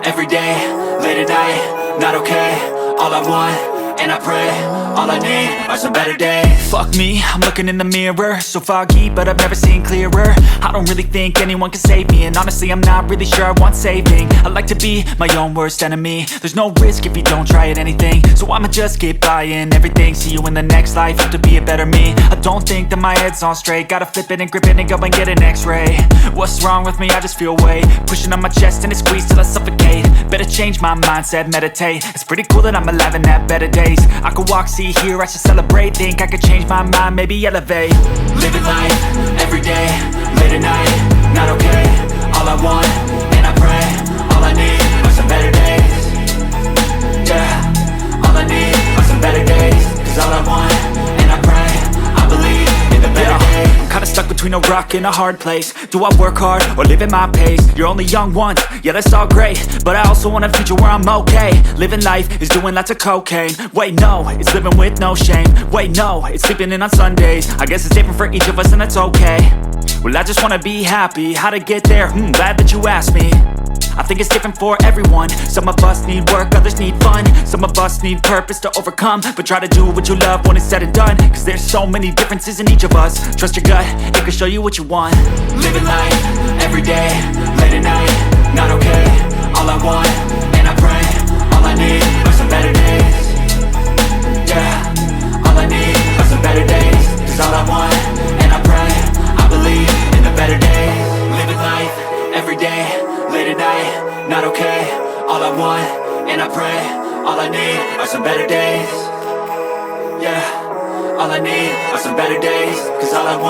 every day, late at night, not okay. All I want, and I pray, all I need are some better days. Fuck me, I'm looking in the mirror, so foggy, but I've never seen clearer. I don't really think anyone can save me, and honestly I'm not really sure I want saving. I like to be my own worst enemy. There's no risk if you don't try at anything, so I'ma just keep buying everything. See you in the next life, have to be a better me. I don't think that my head's on straight, gotta flip it and grip it and go and get an x-ray. What's wrong with me? I just feel weight pushing on my chest and it squeezes till I suffocate. Better change my mindset, meditate. It's pretty cool that I'm alive and have better days. I could walk, see, hear, I should celebrate. Think I could change my mind, maybe elevate. Living life, every day, late at night, not okay. All I want, and I pray, all I need are some better days. Yeah, all I need are some better days. Cause all I want, and I pray, I believe in the better days. I'm kinda stuck between a rock and a hard place. Do I work hard or live at my pace? You're only young once, yeah that's all great, but I also want a future where I'm okay. Living life is doing lots of cocaine. Wait no, it's living with no shame. Wait no, it's sleeping in on Sundays. I guess it's different for each of us and that's okay. Well I just wanna be happy, how to get there? Glad that you asked me. I think it's different for everyone. Some of us need work, others need fun. Some of us need purpose to overcome. But try to do what you love when it's said and done. Cause there's so many differences in each of us. Trust your gut, it can show you what you want. Living life, every day, late at night, not okay. All I want, and I pray, all I need are some better days. Yeah, all I need are some better days. Cause all I want, and I pray, I believe in the better days. Living life, every day, late at night, not okay. All I want, and I pray, all I need are some better days. Yeah, all I need are some better days. Cause all I want